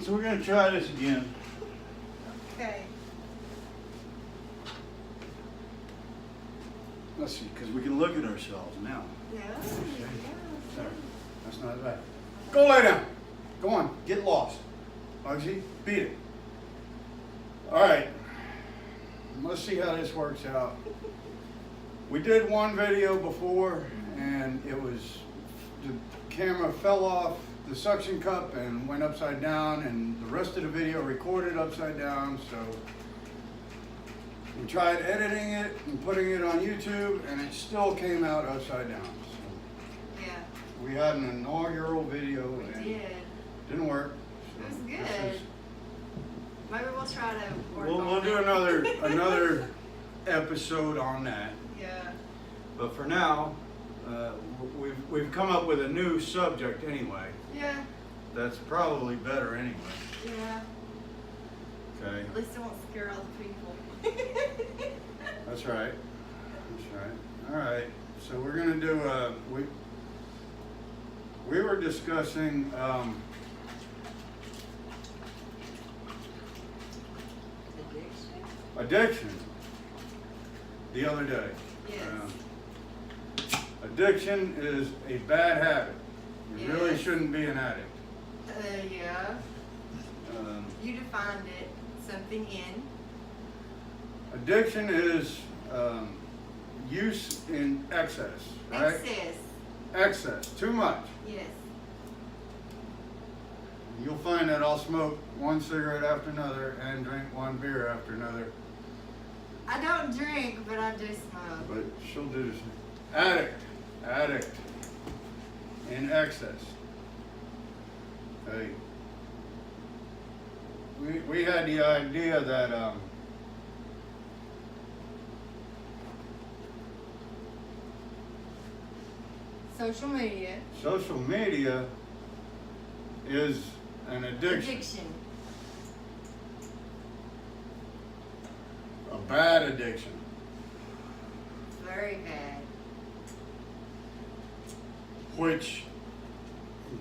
So we're gonna try this again. Okay. Let's see, because we can look at ourselves now. Yeah. There. That's not bad. Go lay down. Go on. Get lost. Bugsy, beat it. All right. Let's see how this works out. We did one video before, and it was the camera fell off the suction cup and went upside down, and the rest of the video recorded upside down. So we tried editing it and putting it on YouTube, and it still came out upside down. So Yeah. we had an inaugural video, We and did. didn't work. It was So good. this is- Maybe we'll try to work We'll on do it. another episode on that. Yeah. But for now, we've come up with a new subject anyway. Yeah. That's probably better anyway. Yeah. Okay, At least it won't scare all the people. that's right. That's right. All right. So we're gonna do we were discussing addiction the other day. Yes. Addiction is a bad habit. You really Yes. shouldn't be an addict. Yeah. Um, You defined it. Something in. Addiction is use in excess, right? Excess. Excess, too much. Yes. You'll find that I'll smoke one cigarette after another and drink one beer after another, I don't drink, but I do smoke. but she'll do this. Addict, in excess. Okay. We had the idea that Social media. social media is an addiction. A bad addiction. Very bad. Which,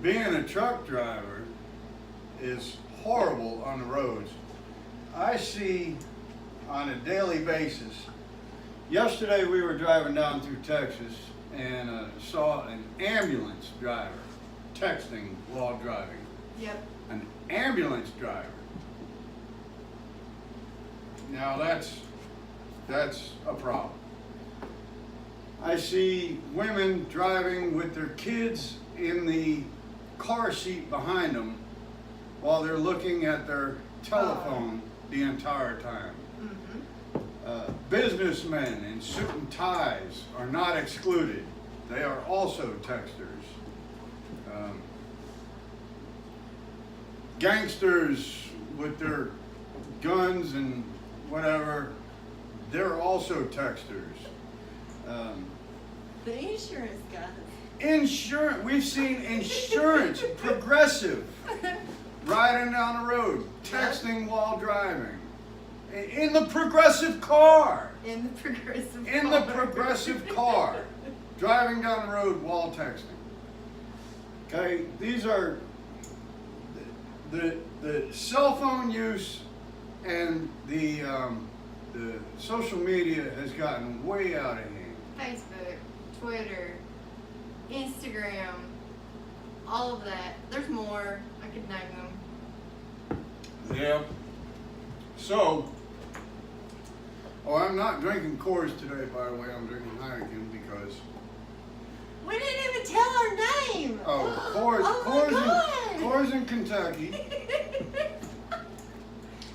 being a truck driver, is horrible on the roads. I see on a daily basis. Yesterday we were driving down through Texas and saw an ambulance driver texting while driving. Yep. An ambulance driver. Now that's a problem. I see women driving with their kids in the car seat behind them while they're looking at their telephone the entire time. Mm-hmm. Businessmen in suit and ties are not excluded. They are also texters. Gangsters with their guns and whatever, they're also texters. The insurance guys. Insurance, we've seen insurance, progressive, riding down the road, texting while driving. In the progressive car. In the progressive In the progressive car. Driving down the road while texting. Okay, these are the cell phone use and the social media has gotten way out of hand. Facebook, Twitter, Instagram, all of that. There's more. I could name them. Yeah. So, I'm not drinking Coors today, by the way. I'm drinking Heineken because We didn't even tell our name. Coors in Kentucky.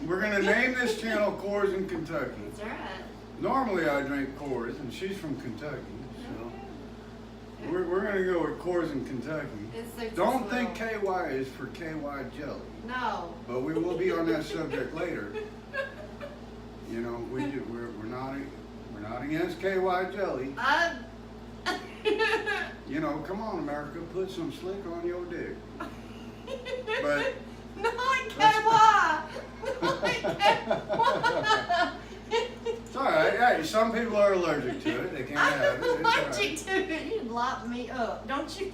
We're gonna name this channel Coors in Kentucky. That's right. Normally I drink Coors, and she's from Kentucky, so we're gonna go with Coors in Kentucky. It's Don't think KY is for KY jelly, No. but we will be on that subject later. You know, we're not against KY jelly. You know, come on, America, put some slick on your dick. But not KY. Not KY. so all right. Hey, some people are allergic to it. They can't have it. I'm It's all allergic right. to it. You light me up, don't you?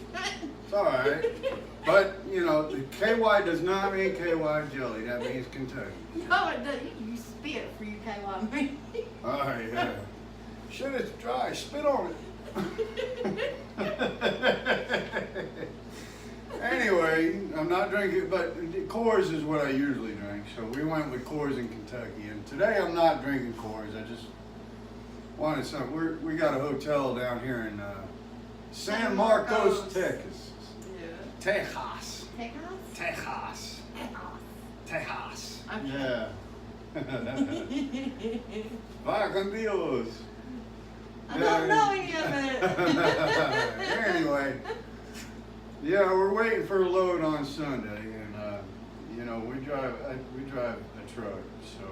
It's all right. But, you know, the KY does not mean KY jelly. That means Kentucky. No, it doesn't. You spit for you KY me. All right, yeah. Shit, it's dry. Spit on it. Anyway, I'm not drinking, but Coors is what I usually drink. So we went with Coors in Kentucky. And today I'm not drinking Coors. I just wanted some. We got a hotel down here in San Marcos, Texas. Yeah. Texas. Texas? Texas. Texas. Okay. Yeah. Va con Dios. I don't know any of it. Anyway, yeah, we're waiting for a load on Sunday, and you know we drive a truck, so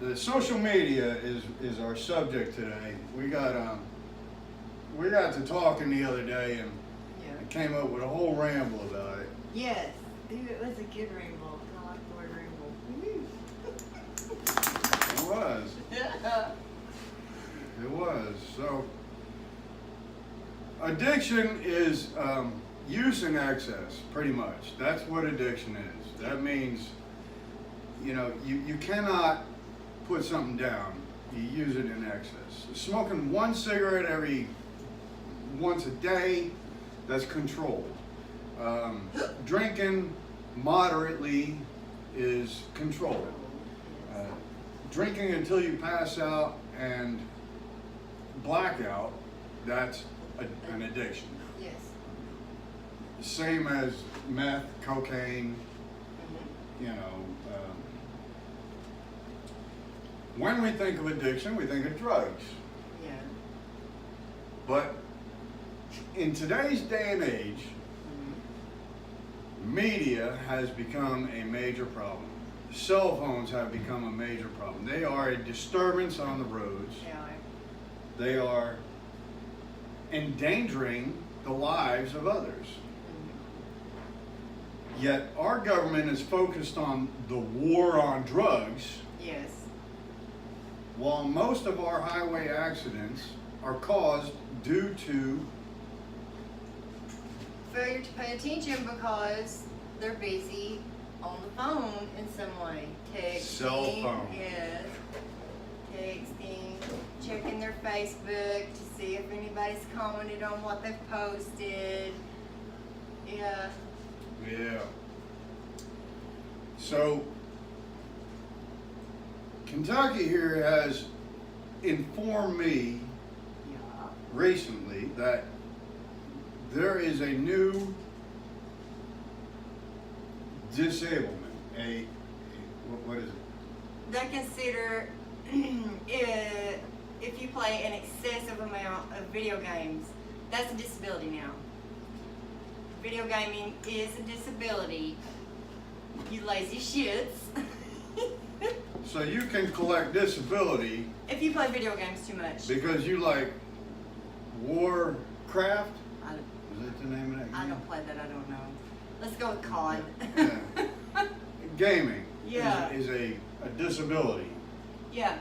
the social media is our subject today. We got to talking the other day, and Yeah. I came up with a whole ramble about it. Yes. Ooh, it was a good ramble. I like the word ramble. It was. Yeah. It was. So, addiction is use in excess, pretty much. That's what addiction is. That means, you know, you cannot put something down. You use it in excess. Smoking one cigarette once a day, that's controlled. Drinking moderately is controlled. Drinking until you pass out and blackout, that's an addiction. Yes. Same as meth, cocaine, Mm-hmm. you know. When we think of addiction, we think of drugs. Yeah. But in today's day and age, media has become a major problem. Cell phones have become a major problem. They are a disturbance on the roads. Yeah. They are endangering the lives of others. Yet our government is focused on the war on drugs, Yes. while most of our highway accidents are caused due to Failure to pay attention because they're busy on the phone in some way. Texting. Cell phone. Yes. Texting, checking their Facebook to see if anybody's commented on what they've posted. Yeah. Yeah. So, Kentucky here has informed me Yeah. recently that there is a new disablement. What is it? They consider if you play an excessive amount of video games, that's a disability now. Video gaming is a disability. You lazy shits. So you can collect disability If you play video games too much. because you like Warcraft? I, Is that the name of that game? I don't play that, I don't know. Let's go with COD. Yeah. Gaming Yeah. is a disability. Yeah.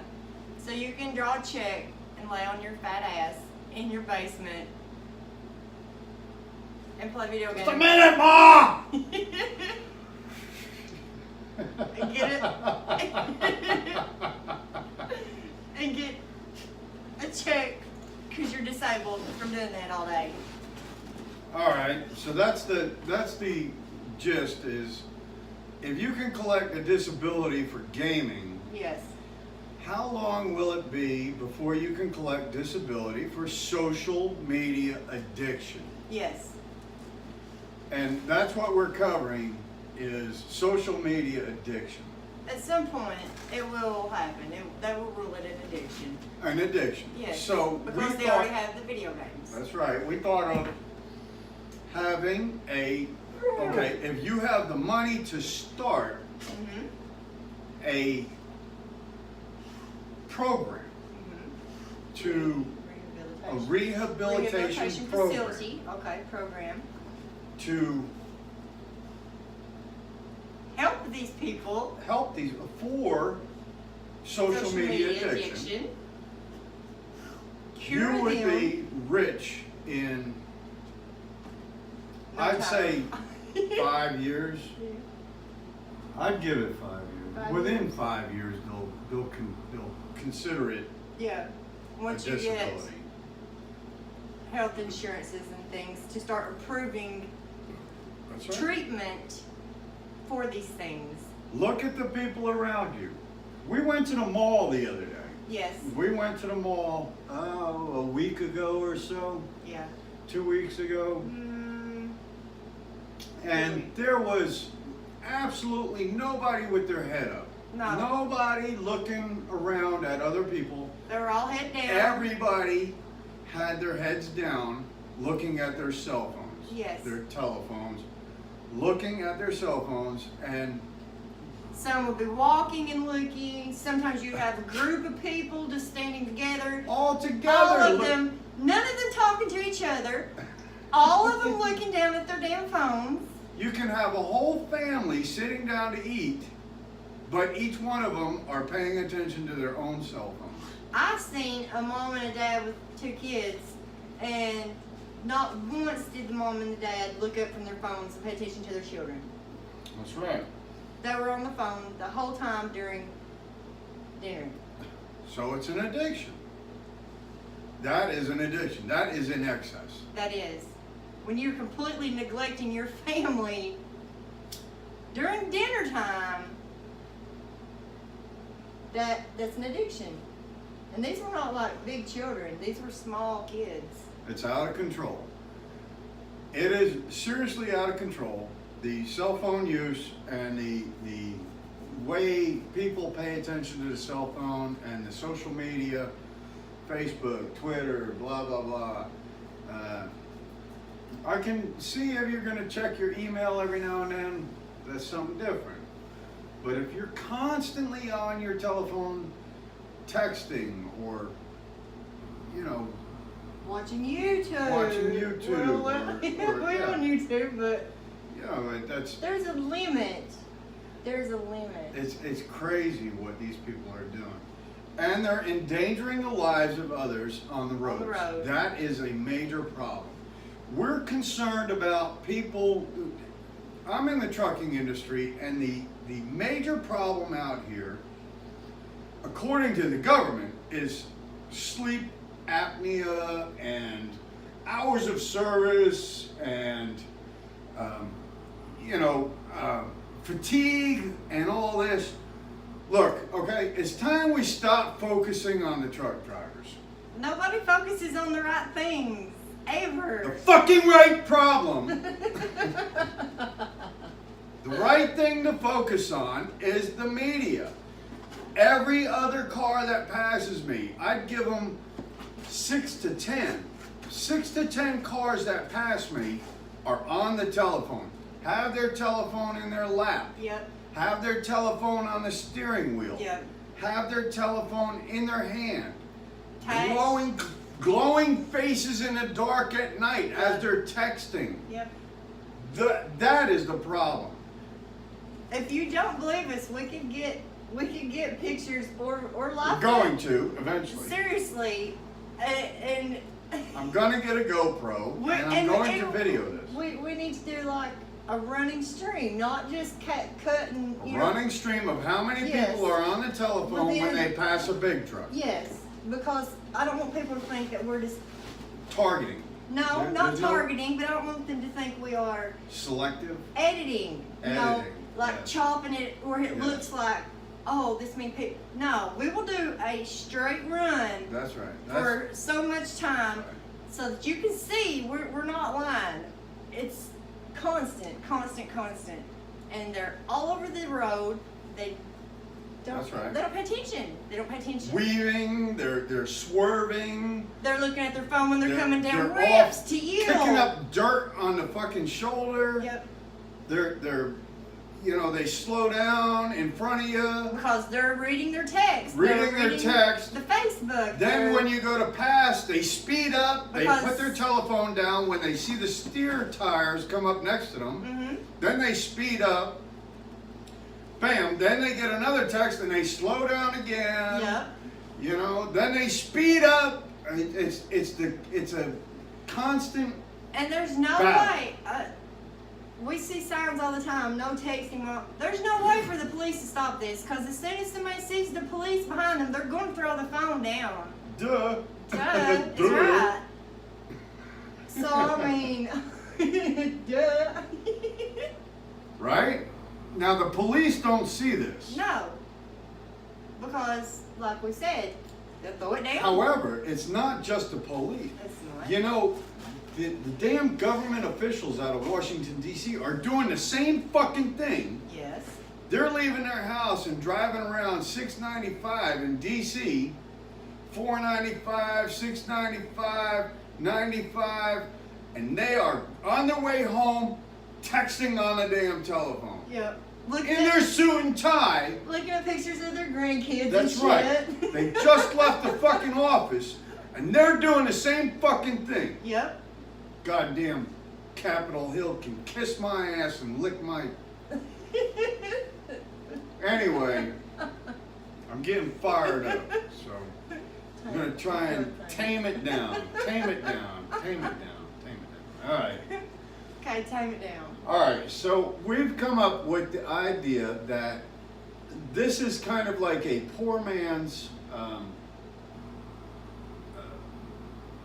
So you can draw a check and lay on your fat ass in your basement and play video games. Just a minute, Ma! And get it and get a check because you're disabled from doing that all day. All right, so that's the gist is if you can collect a disability for gaming, Yes. how long will it be before you can collect disability for social media addiction? Yes. And that's what we're covering is social media addiction. At some point, it will happen. They will rule it an addiction. An addiction. Yes. So Because we they thought, already have the video games. that's right. We thought of having okay, if you have the money to start Mm-hmm. a program to a rehabilitation program facility. Okay, program. to Help these people. help these for social media addiction, you would be rich in, I'd say, 5 years. I'd give it 5 years. Within 5 years, they'll consider it Yeah. a Once you get disability. health insurances and things to start approving That's right. treatment for these things. Look at the people around you. We went to the mall the other day. Yes. We went to the mall, a week ago or so, Yeah. 2 weeks ago, Mm, and there was absolutely nobody with their head up. No. Nobody looking around at other people. they were all head down. Everybody had their heads down, looking at their cell phones, Yes. their telephones, looking at their cell phones, and Some will be walking and looking. Sometimes you have a group of people just standing together. all together. All of look- them, none of them talking to each other. All of them looking down at their damn phones. You can have a whole family sitting down to eat, but each one of them are paying attention to their own cell phones. I've seen a mom and a dad with 2 kids, and not once did the mom and the dad look up from their phones and pay attention to their children. That's right. They were on the phone the whole time during dinner. So it's an addiction. That is an addiction. That is in excess. That is, when you're completely neglecting your family during dinner time, that's an addiction. And these were not like big children, these were small kids. It's out of control. It is seriously out of control. The cell phone use and the way people pay attention to the cell phone and the social media, Facebook, Twitter, blah, blah, blah. I can see if you're going to check your email every now and then, that's something different. But if you're constantly on your telephone texting or, you know, Watching YouTube. Watching YouTube or- We're yeah. on YouTube, but you know, that's, there's a limit. There's a limit. it's crazy what these people are doing. And they're endangering the lives of others on the roads. road. That is a major problem. We're concerned about people. I'm in the trucking industry, and the major problem out here, according to the government, is sleep apnea and hours of service and fatigue and all this. Look, okay, it's time we stop focusing on the truck drivers. Nobody focuses on the right things, ever. The fucking right problem. The right thing to focus on is the media. Every other car that passes me, I'd give them 6 to 10. 6 to 10 cars that pass me are on the telephone. Have their telephone in their lap. Yep, Have their telephone on the steering wheel. yep. Have their telephone in their hand. Touch. Glowing faces in the dark at night as they're texting. Yep. That is the problem. If you don't believe us, we could get pictures or We're live. going to eventually. Seriously, and I'm gonna get a GoPro and I'm going to video this. We need to do like a running stream, not just cutting. A running stream of how many Yes. people are on the telephone when Within- they pass a big truck. Yes, because I don't want people to think that we're just Targeting. no, There- not there's no- targeting, but I don't want them to think we are Selective. editing. Editing, like yes. chopping it where it Yes. looks like, oh, this many people. No, we will do a straight run That's right. for so much time right. so that you can see we're not lying. It's constant. And they're all over the road. They don't That's right. They don't pay attention. They don't pay attention. Weaving, they're swerving, They're looking at their phone when they're coming down they're ramps off to you. kicking up dirt on the fucking shoulder. Yep. They're they slow down in front of you. Because they're reading their text. Reading They're their text. The Facebook. Then when you go to pass, they speed up. They Because- put their telephone down when they see the steer tires come up next to them. Mm-hmm. Then they speed up. bam. Then they get another text and they slow down again. Yep. You know, then they speed up. It's a constant. And there's no battle. way. We see signs all the time. No texting. There's no way for the police to stop this, because as soon as somebody sees the police behind them, they're going to throw the phone down. Duh. Duh. It's right. So I mean, duh. Right? Now the police don't see this. No, because like we said, they'll throw it down. However, it's not just the police. It's not. You know, the damn government officials out of Washington, D.C. are doing the same fucking thing. Yes. They're leaving their house and driving around 695 in D.C., 495, 695, 95, and they are on their way home texting on the damn telephone. Yep. In their suit and tie. Looking at pictures of their grandkids That's and right. shit. They just left the fucking office and they're doing the same fucking thing. Yep. Goddamn Capitol Hill can kiss my ass and lick my... Anyway, I'm getting fired up, so I'm gonna try and tame it down. Tame it down. Tame it down. Tame it down. All right. Okay, tame it down. All right, so we've come up with the idea that this is kind of like a poor man's,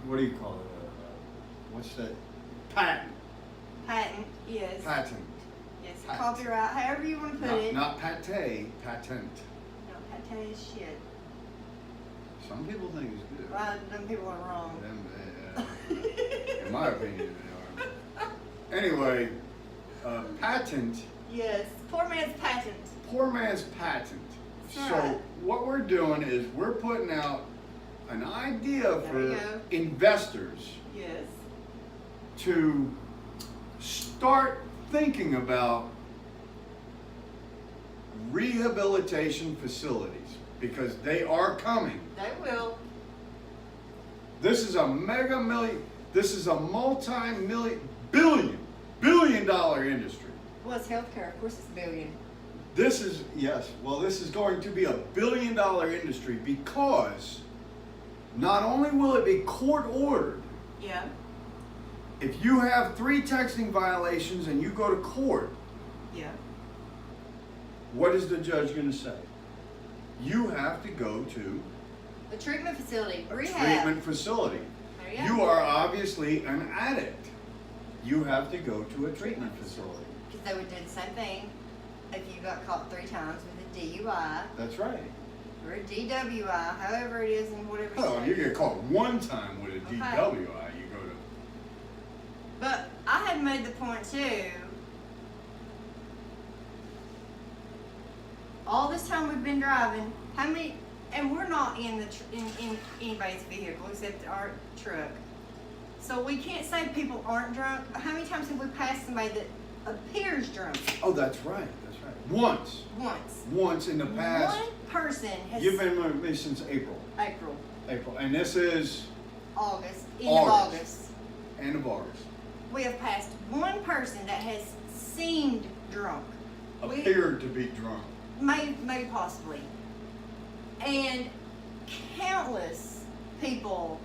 what do you call it? What's that? Patent. Patent, yes. Patent. Yes, Patent. copyright, however you want to put it. Not pate, patent. No, patent is shit. Some people think it's good. Right, them people are wrong. In my opinion, they are. Anyway, patent. Yes, poor man's patent. Poor man's patent. That's So right. what we're doing is we're putting out an idea There for you go. investors Yes. to start thinking about rehabilitation facilities, because they are coming. They will. This is a this is a billion dollar industry. Well, it's healthcare. Of course, it's billion. This is, yes, well, this is going to be a $1 billion industry, because not only will it be court ordered, Yeah. if you have 3 texting violations and you go to court, Yeah. what is the judge going to say? You have to go to The treatment facility. a Rehab. treatment facility. There you go. You are obviously an addict. You have to go to a treatment facility. Because they would do the same thing if you got caught 3 times with a DUI That's right. or a DWI, however it is in whatever Oh, state. you get caught one time with a Okay. DWI, you go to... But I had made the point too. All this time we've been driving, how many? And we're not in in anybody's vehicle except our truck, so we can't say people aren't drunk. How many times have we passed somebody that appears drunk? Oh, that's right, that's right. Once. Once in the past. One person has. You've been with me since April. April, And this is August, end August. of August. end of August. We have passed one person that has seemed drunk. Appeared to be drunk. Maybe possibly. And countless people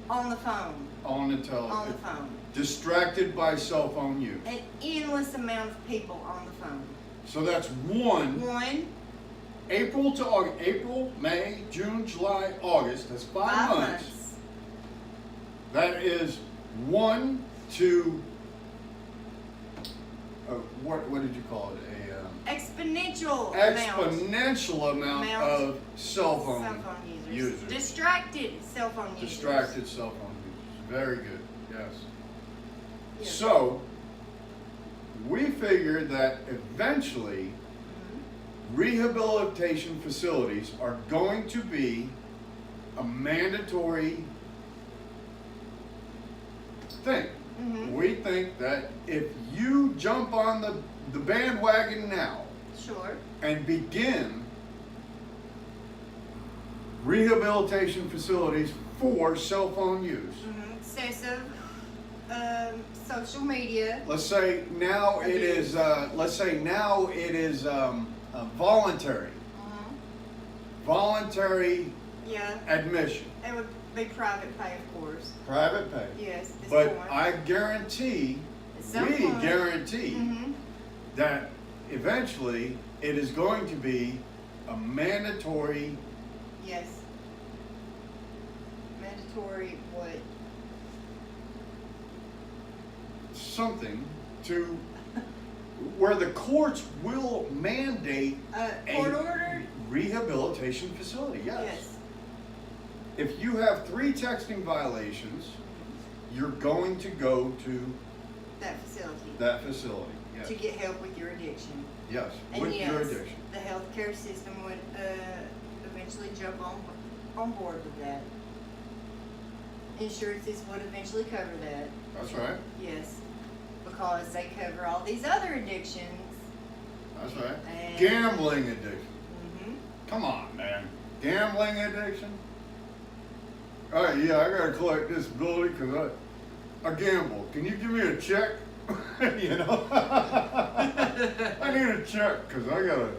on the phone. On the telephone. On the phone. Distracted by cell phone use. An endless amount of people on the phone. So that's one. April to August. April, May, June, July, August. That's 5 months. That is 1 to... what did you call it? Exponential amount of cell phone users. Distracted cell phone users. Distracted cell phone users. Very good. Yes. Yes. So we figured that eventually rehabilitation facilities are going to be a mandatory thing. Mm-hmm. We think that if you jump on the bandwagon now Sure. and begin rehabilitation facilities for cell phone use, Excessive social media. Let's say now it is. Voluntary. Voluntary Yeah. admission. It would be private pay, of course. Private pay. Yes. At this But point. I guarantee, At some we point. guarantee Mhm. that eventually it is going to be a mandatory. Yes. Mandatory what? Something to where the courts will mandate Court order? rehabilitation facility. Yes. Yes. If you have 3 texting violations, you're going to go to That facility. that facility. Yes. To get help with your addiction. Yes. And With yes, your addiction. the healthcare system would eventually jump on board with that. Insurances would eventually cover that. That's right. Yes, because they cover all these other addictions. That's right. And- Gambling addiction. Hmm. Come on, man. Gambling addiction? All right, yeah, I gotta collect disability because I gamble. Can you give me a check? You know? I need a check because I got a,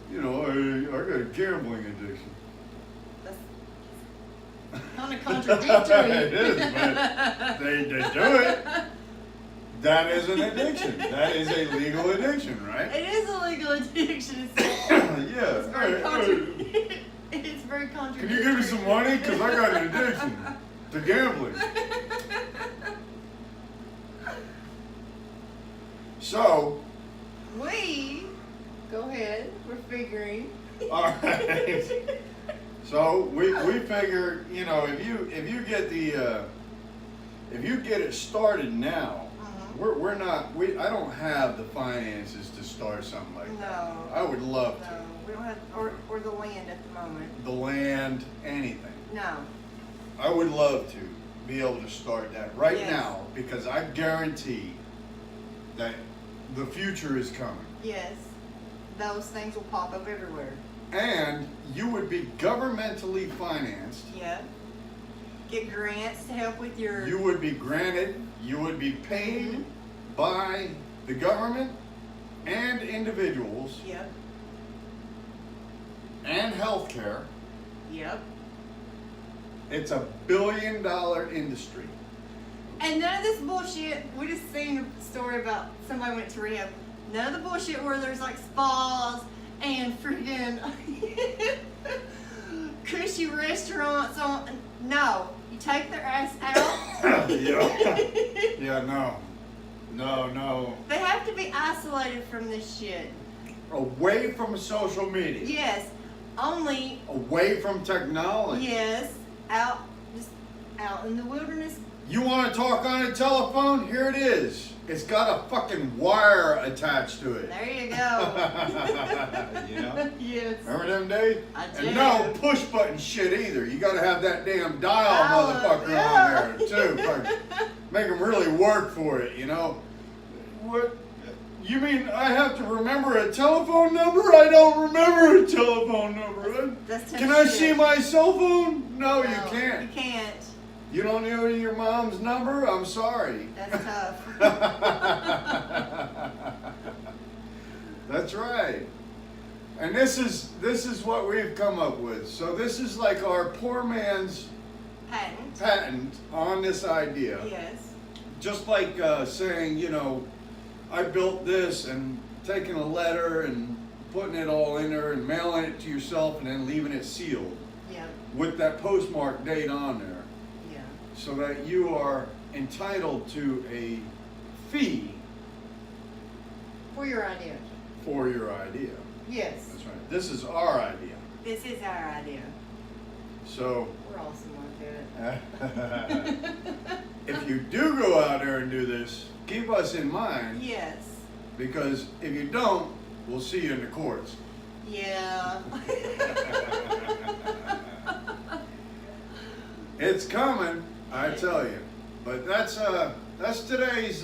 I got a gambling addiction. That's kind of contradictory. It is, but they do it. That is an addiction. That is a legal addiction, right? It is a legal addiction. It's Yeah. very Hey, it's very can contradictory. you give me some money? Because I got an addiction to gambling. So, Go ahead. We're figuring. all right. So we figure, if you get if you get it started now, I don't have the finances to start something like that. No. I would love No, we don't have, or the land at the moment. to. The land, anything. No. I would love to be able to start that right Yes. now because I guarantee that the future is coming. Yes. Those things will pop up everywhere. And you would be governmentally financed. Yeah. Get grants to help with your. You would be granted, you would be paid Mhm. by the government and individuals Yep. and healthcare. Yep. It's $1 billion industry. And none of this bullshit. We just seen a story about somebody went to rehab. None of the bullshit where there's like spas and freaking cushy restaurants on. No, you take their ass out. Yeah, no. They have to be isolated from this shit. Away from social media. Yes, only. Away from technology. Yes, just out in the wilderness. You want to talk on a telephone? Here it is. It's got a fucking wire attached to it. There you go. You know? Yes. Remember them days? I And do. no push button shit either. You got to have that damn dial motherfucker Yeah. on there too. Fucking make them really work for it. What? You mean I have to remember a telephone number? I don't remember a telephone number. That's tough Can I shit. see my cell phone? No, you can't. You can't. You don't know your mom's number? I'm sorry. That's tough. That's right. And this is what we've come up with. So this is like our poor man's Patent. patent on this idea. Yes. Just like saying, I built this and taking a letter and putting it all in there and mailing it to yourself and then leaving it sealed Yep. with that postmark date on there. Yeah. So that you are entitled to a fee For your idea. for your idea. Yes. That's right. This is our idea. This is our idea. So We're awesome like if you do go out there and do this, keep us in mind Yes. because if you don't, we'll see you in the courts. Yeah. It's coming, I tell you. But that's today's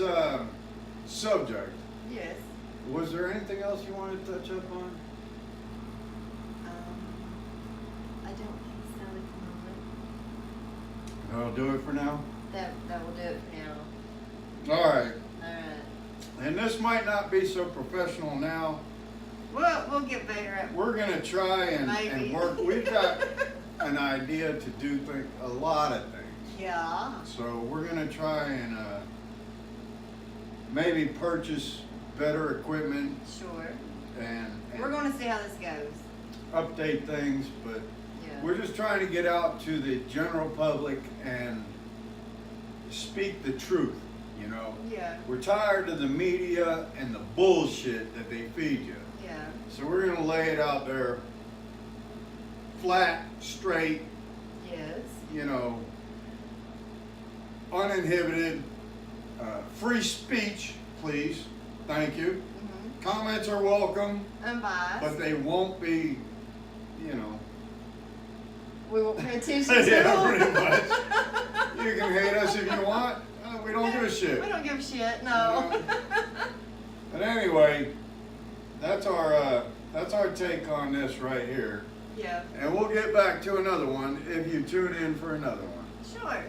subject. Yes. Was there anything else you wanted to touch up on? I don't think so at the moment. That'll do it for now. That will do it for now. All right. Alright. And this might not be so professional now. We'll get better at We're gonna try and Maybe. work. We've got an idea to do a lot of things. Yeah. So we're gonna try and maybe purchase better equipment Sure. and We're gonna see how this goes. update things, but Yeah. we're just trying to get out to the general public and speak the truth, you know. Yeah. We're tired of the media and the bullshit that they feed you. Yeah. So we're gonna lay it out there flat, straight, Yes. you know, uninhibited, free speech, please. Thank you. Mm-hmm. Comments are welcome, Unbiased. but they won't be, you know. We will pay attention to Yeah, them. pretty much. You can hate us if you want. We don't give a shit. We don't give a shit, no. But anyway, that's our take on this right here. Yeah. And we'll get back to another one if you tune in for another one. Sure.